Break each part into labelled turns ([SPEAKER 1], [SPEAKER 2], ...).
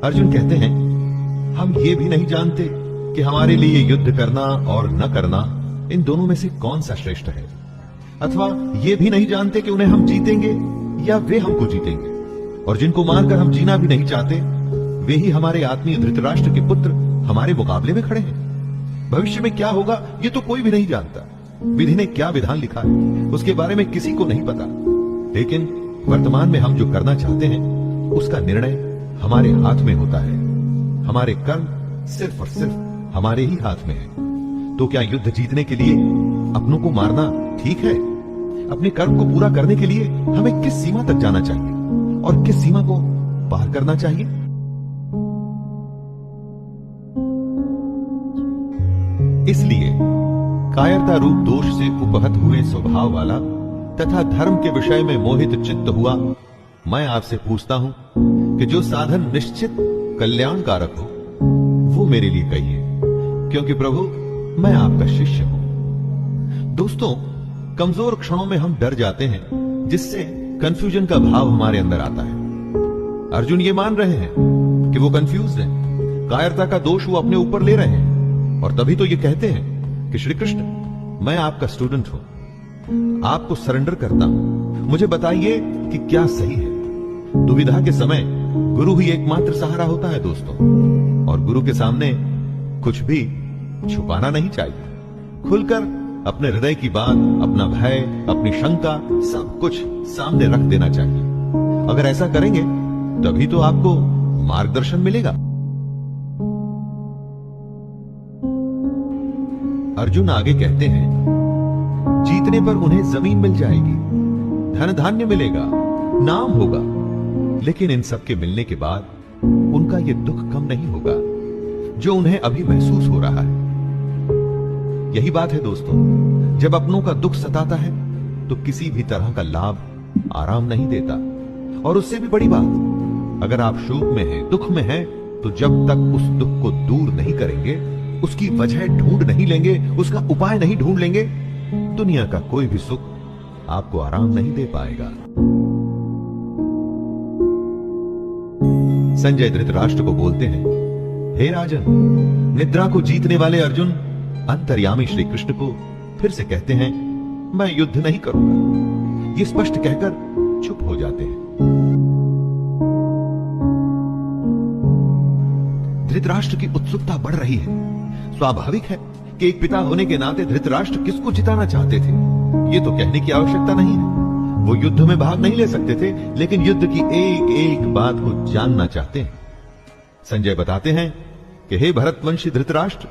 [SPEAKER 1] अर्जुन कहते हैं, हम ये भी नहीं जानते कि हमारे लिए युद्ध करना और न करना इन दोनों में से कौन सा श्रेष्ठ है, अथवा ये भी नहीं जानते कि उन्हें हम जीतेंगे या वे हमको जीतेंगे। और जिनको मारकर हम जीना भी नहीं चाहते, वे ही हमारे आत्मीय धृतराष्ट्र के पुत्र हमारे मुकाबले में खड़े हैं। भविष्य में क्या होगा ये तो कोई भी नहीं जानता। विधि ने क्या विधान लिखा है उसके बारे में किसी को नहीं पता, लेकिन वर्तमान में हम जो करना चाहते हैं उसका निर्णय हमारे हाथ में होता है। हमारे कर्म सिर्फ और सिर्फ हमारे ही हाथ में है। तो क्या युद्ध जीतने के लिए अपनों को मारना ठीक है? अपने कर्म को पूरा करने के लिए हमें किस सीमा तक जाना चाहिए और किस सीमा को पार करना चाहिए? इसलिए कायरता रूप दोष से उपहत हुए स्वभाव वाला तथा धर्म के विषय में मोहित चित्त हुआ मैं आपसे पूछता हूं कि जो साधन निश्चित कल्याणकारक हो वो मेरे लिए कहिए, क्योंकि प्रभु मैं आपका शिष्य हूं। दोस्तों, कमजोर क्षणों में हम डर जाते हैं, जिससे कंफ्यूजन का भाव हमारे अंदर आता है। अर्जुन ये मान रहे हैं कि वो कंफ्यूज हैं, कायरता का दोष वो अपने ऊपर ले रहे हैं, और तभी तो ये कहते हैं कि श्री कृष्ण मैं आपका स्टूडेंट हूं, आपको सरेंडर करता हूं, मुझे बताइए कि क्या सही है। दुविधा के समय गुरु ही एकमात्र सहारा होता है दोस्तों, और गुरु के सामने कुछ भी छुपाना नहीं चाहिए। खुलकर अपने हृदय की बात, अपना भय, अपनी शंका, सब कुछ सामने रख देना चाहिए। अगर ऐसा करेंगे तभी तो आपको मार्गदर्शन मिलेगा। अर्जुन आगे कहते हैं, जीतने पर उन्हें जमीन मिल जाएगी, धन धान्य मिलेगा, नाम होगा, लेकिन इन सब के मिलने के बाद उनका यह दुख कम नहीं होगा जो उन्हें अभी महसूस हो रहा है। यही बात है दोस्तों, जब अपनों का दुख सताता है तो किसी भी तरह का लाभ आराम नहीं देता। और उससे भी बड़ी बात, अगर आप शोक में हैं, दुख में हैं, तो जब तक उस दुख को दूर नहीं करेंगे, उसकी वजह ढूंढ नहीं लेंगे, उसका उपाय नहीं ढूंढ लेंगे, दुनिया का कोई भी सुख आपको आराम नहीं दे पाएगा। संजय धृतराष्ट्र को बोलते हैं, हे राजन, निद्रा को जीतने वाले अर्जुन अंतर्यामी श्री कृष्ण को फिर से कहते हैं, मैं युद्ध नहीं करूंगा। ये स्पष्ट कहकर चुप हो जाते हैं। धृतराष्ट्र की उत्सुकता बढ़ रही है। स्वाभाविक है कि एक पिता होने के नाते धृतराष्ट्र किसको जिताना चाहते थे, ये तो कहने की आवश्यकता नहीं है। वो युद्ध में भाग नहीं ले सकते थे, लेकिन युद्ध की एक एक बात को जानना चाहते हैं। संजय बताते हैं कि हे भरतवंशी धृतराष्ट्र,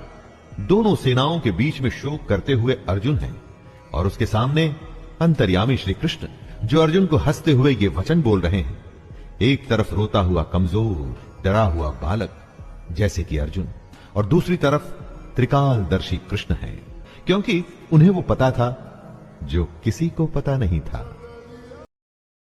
[SPEAKER 1] दोनों सेनाओं के बीच में शोक करते हुए अर्जुन हैं, और उसके सामने अंतर्यामी श्री कृष्ण, जो अर्जुन को हंसते हुए ये वचन बोल रहे हैं। एक तरफ रोता हुआ कमजोर डरा हुआ बालक जैसे कि अर्जुन, और दूसरी तरफ त्रिकालदर्शी कृष्ण है, क्योंकि उन्हें वो पता था जो किसी को पता नहीं था।